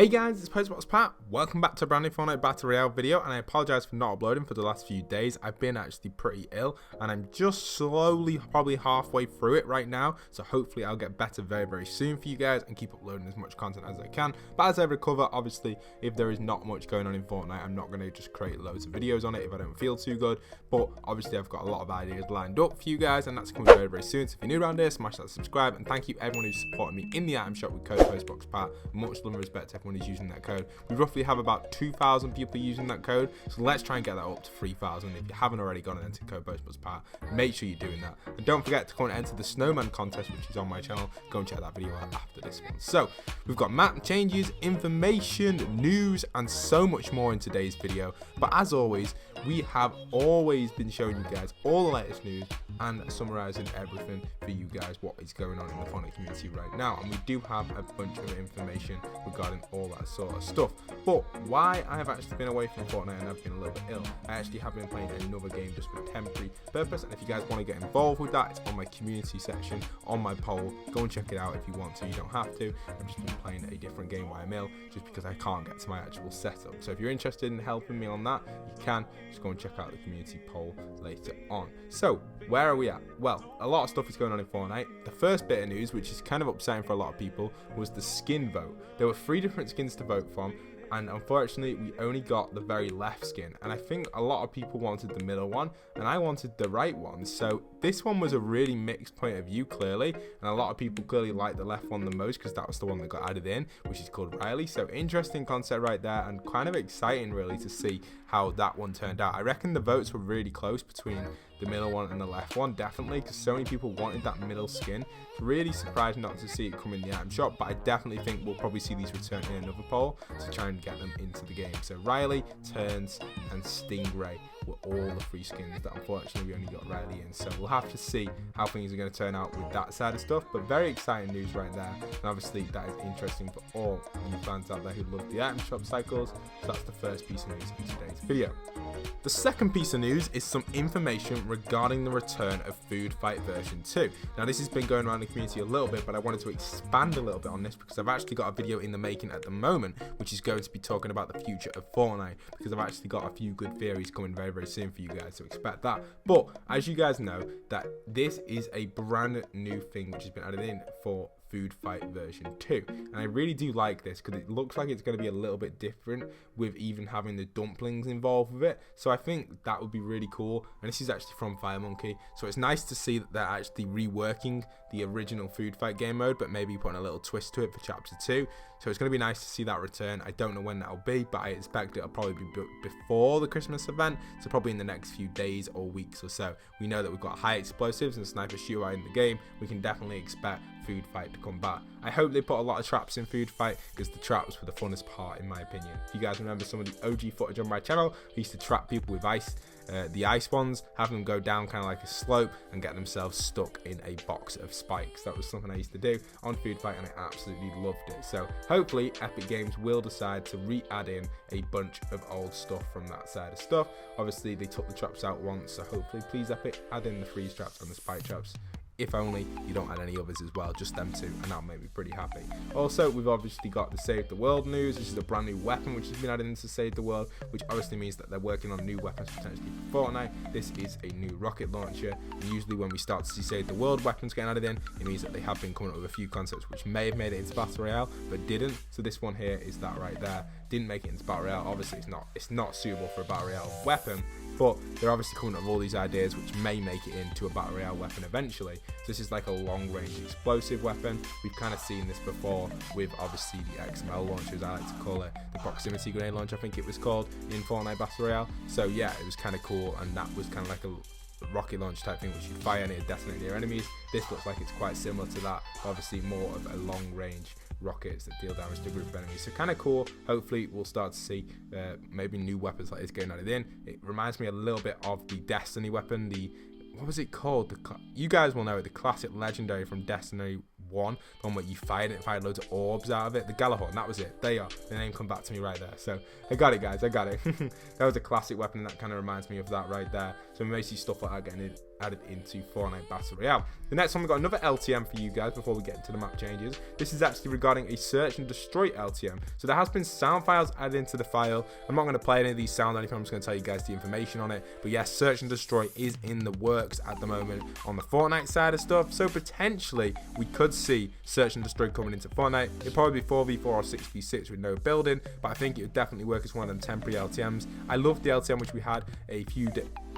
Hey guys, it's Postboxpat. Welcome back to a brand new Fortnite Battle Royale video, and I apologise for not uploading for the last few days. I've been actually pretty ill, and I'm just slowly, probably halfway through it right now, so hopefully I'll get better very, very soon for you guys and keep uploading as much content as I can. But as I recover, obviously, if there is not much going on in Fortnite, I'm not going to just create loads of videos on it if I don't feel too good, but obviously I've got a lot of ideas lined up for you guys, and that's coming very, very soon. So if you're new around here, smash that subscribe, and thank you everyone who's supporting me in the item shop with code Postboxpat. Much love and respect to everyone who's using that code. We roughly have about 2,000 people using that code, so let's try and get that up to 3,000. If you haven't already gone and entered code Postboxpat, make sure you're doing that, and don't forget to go and enter the snowman contest, which is on my channel. Go and check that video out after this one. So we've got map changes, information, news, and so much more in today's video. But as always, we have always been showing you guys all the latest news and summarizing everything for you guys, what is going on in the Fortnite community right now. And we do have a bunch of information regarding all that sort of stuff. But why I have actually been away from Fortnite and I've been a little bit ill, I actually have been playing another game just for temporary purpose. And if you guys want to get involved with that, it's on my community section on my poll. Go and check it out if you want to. You don't have to. I've just been playing a different game while I'm ill, just because I can't get to my actual setup. So if you're interested in helping me on that, you can just go and check out the community poll later on. So where are we at? Well, a lot of stuff is going on in Fortnite. The first bit of news, which is kind of upsetting for a lot of people, was the skin vote. There were 3 different skins to vote from, and unfortunately we only got the very left skin, and I think a lot of people wanted the middle one and I wanted the right one. So this one was a really mixed point of view, clearly, and a lot of people clearly liked the left one the most because that was the one that got added in, which is called Riley. So interesting concept right there, and kind of exciting really to see how that one turned out. I reckon the votes were really close between the middle one and the left one, definitely, because so many people wanted that middle skin. Really surprised not to see it come in the item shop, but I definitely think we'll probably see these return in another poll to try and get them into the game. So Riley, Turns, and Stingray were all the 3 skins that unfortunately we only got Riley in. So we'll have to see how things are going to turn out with that side of stuff, but very exciting news right there, and obviously that is interesting for all you fans out there who love the item shop cycles. So that's the first piece of news in today's video. The second piece of news is some information regarding the return of Food Fight version 2. Now this has been going around the community a little bit, but I wanted to expand a little bit on this because I've actually got a video in the making at the moment, which is going to be talking about the future of Fortnite, because I've actually got a few good theories coming very, very soon for you guys, so expect that. But as you guys know, that this is a brand new thing which has been added in for Food Fight version 2, and I really do like this because it looks like it's going to be a little bit different, with even having the dumplings involved with it. So I think that would be really cool, and this is actually from Firemonkey, so it's nice to see that they're actually reworking the original Food Fight game mode, but maybe putting a little twist to it for chapter 2. So it's going to be nice to see that return. I don't know when that'll be, but I expect it'll probably be before the Christmas event, so probably in the next few days or weeks or so. We know that we've got high explosives and sniper shootout in the game. We can definitely expect Food Fight to come back. I hope they put a lot of traps in Food Fight, because the traps were the funnest part in my opinion. If you guys remember some of the OG footage on my channel, I used to trap people with ice, the ice ones, have them go down kind of like a slope and get themselves stuck in a box of spikes. That was something I used to do on Food Fight, and I absolutely loved it. So hopefully Epic Games will decide to re-add in a bunch of old stuff from that side of stuff. Obviously they took the traps out once, so hopefully please Epic, add in the freeze traps and the spike traps. If only you don't add any others as well, just them 2, and that'll make me pretty happy. Also, we've obviously got the Save the World news. This is a brand new weapon which has been added into Save the World, which obviously means that they're working on new weapons potentially for Fortnite. This is a new rocket launcher, and usually when we start to see Save the World weapons getting added in, it means that they have been coming up with a few concepts which may have made it into Battle Royale, but didn't. So this one here is that right there. Didn't make it into Battle Royale. Obviously it's not suitable for a Battle Royale weapon, but they're obviously coming up with all these ideas which may make it into a Battle Royale weapon eventually. So this is like a long range explosive weapon. We've kind of seen this before with obviously the XML launchers, I like to call it, the proximity grenade launch I think it was called in Fortnite Battle Royale. So yeah, it was kind of cool, and that was kind of like a rocket launch type thing which you fire and it detonate near enemies. This looks like it's quite similar to that, obviously more of a long range rockets that deal damage to a group of enemies. So kind of cool. Hopefully we'll start to see maybe new weapons like this getting added in. It reminds me a little bit of the Destiny weapon, the what was it called? You guys will know it, the classic legendary from Destiny 1, the one where you fired it and fired loads of orbs out of it. The Galahorn, that was it. There you are. The name come back to me right there. So I got it, guys. I got it. That was a classic weapon, and that kind of reminds me of that right there. So we may see stuff like that getting added into Fortnite Battle Royale. The next one, we've got another LTM for you guys before we get into the map changes. This is actually regarding a search and destroy LTM. So there has been sound files added into the file. I'm not going to play any of these sound or anything, I'm just going to tell you guys the information on it. But yes, search and destroy is in the works at the moment on the Fortnite side of stuff. So potentially we could see search and destroy coming into Fortnite. It'd probably be 4v4 or 6v6 with no building, but I think it would definitely work as one of them temporary LTMs. I love the LTM which we had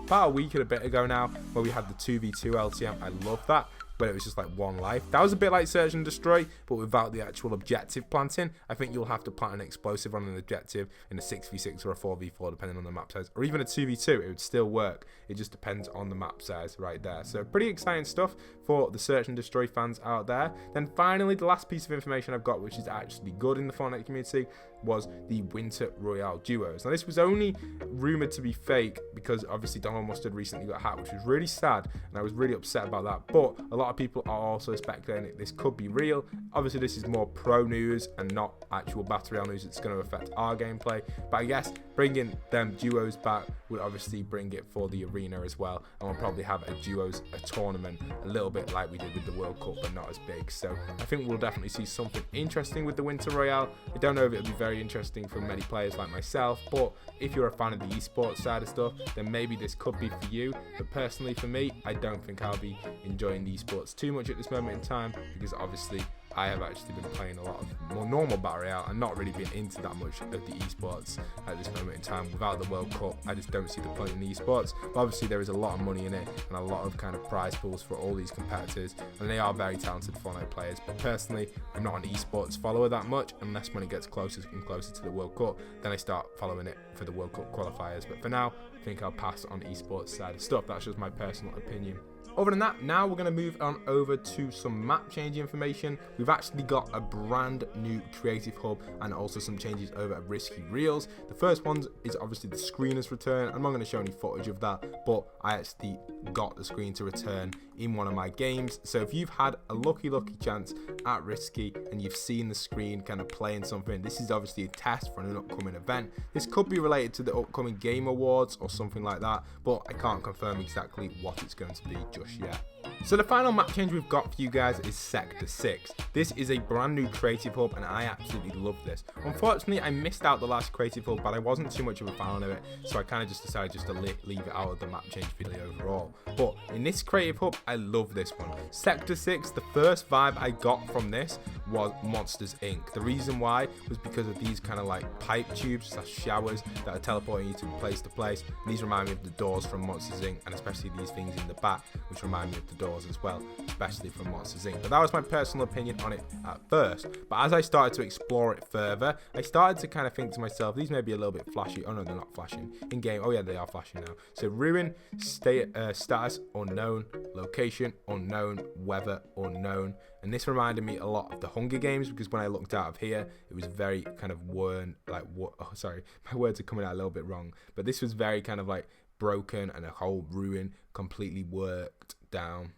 about a week and a bit ago now, where we had the 2v2 LTM. I love that, but it was just like one life. That was a bit like search and destroy, but without the actual objective planting. I think you'll have to plant an explosive on an objective in a 6v6 or a 4v4 depending on the map size, or even a 2v2. It would still work, it just depends on the map size right there. So pretty exciting stuff for the search and destroy fans out there. Then finally, the last piece of information I've got, which is actually good in the Fortnite community, was the Winter Royale duos. Now this was only rumored to be fake because obviously Donald Mustard recently got hacked, which was really sad, and I was really upset about that. But a lot of people are also speculating that this could be real. Obviously this is more pro news and not actual Battle Royale news. It's going to affect our gameplay, but I guess bringing them duos back would obviously bring it for the arena as well, and we'll probably have a tournament a little bit like we did with the World Cup, but not as big. So I think we'll definitely see something interesting with the Winter Royale. I don't know if it'll be very interesting for many players like myself, but if you're a fan of the esports side of stuff, then maybe this could be for you. But personally for me, I don't think I'll be enjoying the esports too much at this moment in time, because obviously I have actually been playing a lot of more normal Battle Royale and not really been into that much of the esports at this moment in time. Without the World Cup, I just don't see the point in the esports. But obviously there is a lot of money in it and a lot of kind of prize pools for all these competitors, and they are very talented Fortnite players. But personally, I'm not an esports follower that much, unless when it gets closer and closer to the World Cup, then I start following it for the World Cup qualifiers. But for now, I think I'll pass on esports side of stuff. That's just my personal opinion. Other than that, now we're going to move on over to some map change information. We've actually got a brand new creative hub and also some changes over at Risky Reels. The first one is obviously the screener's return. I'm not going to show any footage of that, but I actually got the screen to return in one of my games. So if you've had a lucky chance at Risky and you've seen the screen kind of playing something, this is obviously a test for an upcoming event. This could be related to the upcoming Game Awards or something like that, but I can't confirm exactly what it's going to be just yet. So the final map change we've got for you guys is Sector 6. This is a brand new creative hub and I absolutely love this. Unfortunately, I missed out the last creative hub, but I wasn't too much of a fan of it, so I kind of just decided to leave it out of the map change video overall. But in this creative hub, I love this one. Sector 6, the first vibe I got from this was Monsters Inc. The reason why was because of these kind of like pipe tubes / showers that are teleporting you to place to place. And these remind me of the doors from Monsters Inc. and especially these things in the back, which remind me of the doors as well, especially from Monsters Inc. But that was my personal opinion on it at first. But as I started to explore it further, I started to kind of think to myself, these may be a little bit flashy. Oh no, they're not flashing in game. Oh yeah, they are flashing now. So ruin, status unknown, location unknown, weather unknown. And this reminded me a lot of the Hunger Games, because when I looked out of here, it was very kind of sorry, my words are coming out a little bit wrong. But this was very kind of like broken and a whole ruin, completely worked down.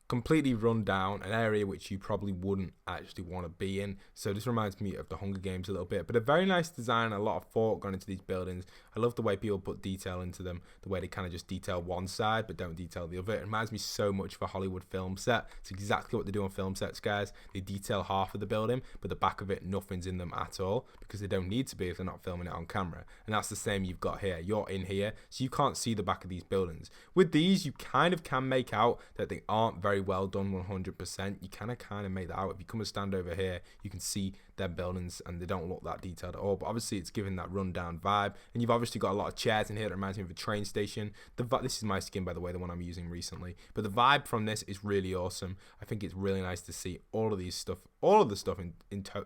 Completely run down, an area which you probably wouldn't actually want to be in. So this reminds me of the Hunger Games a little bit, but a very nice design, a lot of thought gone into these buildings. I love the way people put detail into them, the way they kind of just detail one side but don't detail the other. It reminds me so much of a Hollywood film set. It's exactly what they do on film sets, guys. They detail half of the building, but the back of it, nothing's in them at all, because they don't need to be if they're not filming it on camera. And that's the same you've got here. You're in here, so you can't see the back of these buildings. With these, you kind of can make out that they aren't very well done 100%. You kind of make that out. If you come and stand over here, you can see their buildings and they don't look that detailed at all, but obviously it's giving that rundown vibe. And you've obviously got a lot of chairs in here that reminds me of a train station. This is my skin, by the way, the one I'm using recently, but the vibe from this is really awesome. I think it's really nice to see all of the stuff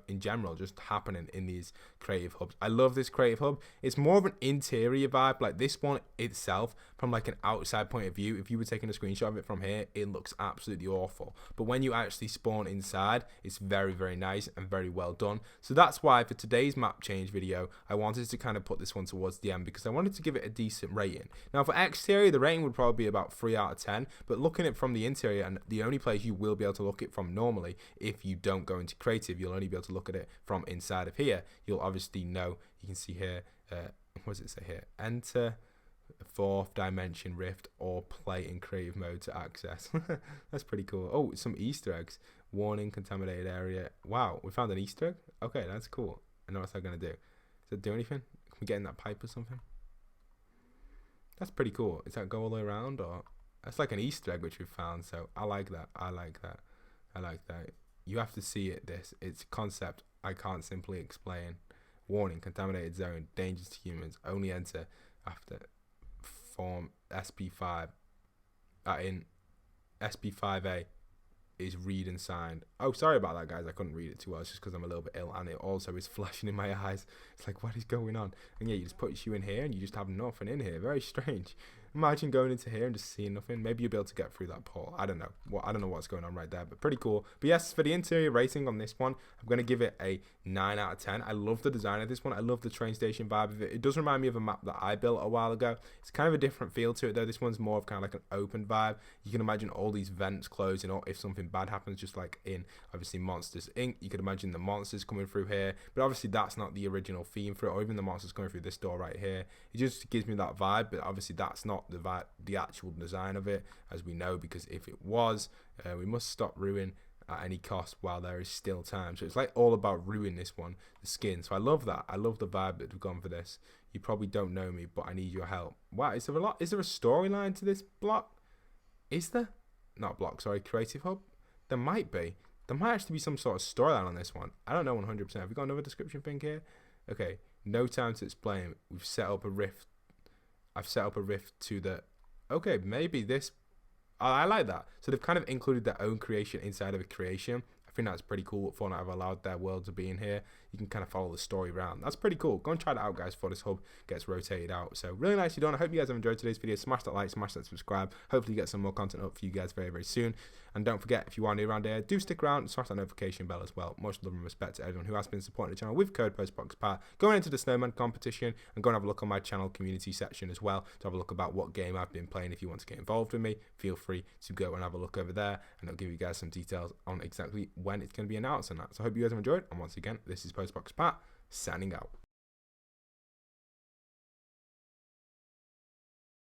in general just happening in these creative hubs. I love this creative hub. It's more of an interior vibe. Like this one itself, from like an outside point of view, if you were taking a screenshot of it from here, it looks absolutely awful, but when you actually spawn inside, it's very, very nice and very well done. So that's why for today's map change video, I wanted to kind of put this one towards the end, because I wanted to give it a decent rating. Now for exterior, the rating would probably be about 3 out of 10, but looking at it from the interior, and the only place you will be able to look at it from normally, if you don't go into creative, you'll only be able to look at it from inside of here. You'll obviously know, you can see here, what does it say here? Enter a fourth dimension rift or play in creative mode to access. That's pretty cool. Oh, some Easter eggs. Warning, contaminated area. Wow, we found an Easter egg. Okay, that's cool. I know what's that gonna do. Does it do anything? Can we get in that pipe or something? That's pretty cool. Is that go all the way around, or that's like an Easter egg which we found? So I like that. I like that. I like that. You have to see it. It's a concept I can't simply explain. Warning, contaminated zone, dangerous to humans. Only enter after form SP5. In SP5A is read and signed. Oh, sorry about that, guys. I couldn't read it too well. It's just because I'm a little bit ill, and it also is flashing in my eyes. It's like, what is going on? And yeah, you just put you in here, and you just have nothing in here. Very strange. Imagine going into here and just seeing nothing. Maybe you'll be able to get through that portal. I don't know. I don't know what's going on right there, but pretty cool. But yes, for the interior rating on this one, I'm going to give it a 9 out of 10. I love the design of this one. I love the train station vibe of it. It does remind me of a map that I built a while ago. It's kind of a different feel to it, though. This one's more of kind of like an open vibe. You can imagine all these vents closing, or if something bad happens, just like in, obviously, Monsters Inc. You could imagine the monsters coming through here. But obviously, that's not the original theme for it, or even the monsters going through this door right here. It just gives me that vibe, but obviously, that's not the vibe, the actual design of it, as we know, because if it was, we must stop ruin at any cost while there is still time. So it's like all about ruin this one, the skin. So I love that. I love the vibe that we've gone for this. You probably don't know me, but I need your help. Wow, is there a storyline to this block? Is there? Not block, sorry, creative hub. There might be. There might actually be some sort of storyline on this one. I don't know 100%. Have we got another description thing here? Okay, no time to explain. We've set up a rift. I've set up a rift to the. Okay, maybe this. I like that. So they've kind of included their own creation inside of a creation. I think that's pretty cool. What Fortnite have allowed their world to be in here. You can kind of follow the story around. That's pretty cool. Go and try that out, guys, before this hub gets rotated out. So really nicely done. I hope you guys have enjoyed today's video. Smash that like, smash that subscribe. Hopefully get some more content up for you guys very, very soon. And don't forget, if you are new around here, do stick around and smash that notification bell as well. Much love and respect to everyone who has been supporting the channel with code Postboxpat. Going into the snowman competition, and go and have a look on my channel community section as well to have a look about what game I've been playing. If you want to get involved with me, feel free to go and have a look over there, and I'll give you guys some details on exactly when it's going to be announced and that. So I hope you guys have enjoyed, and once again, this is Postboxpat signing out.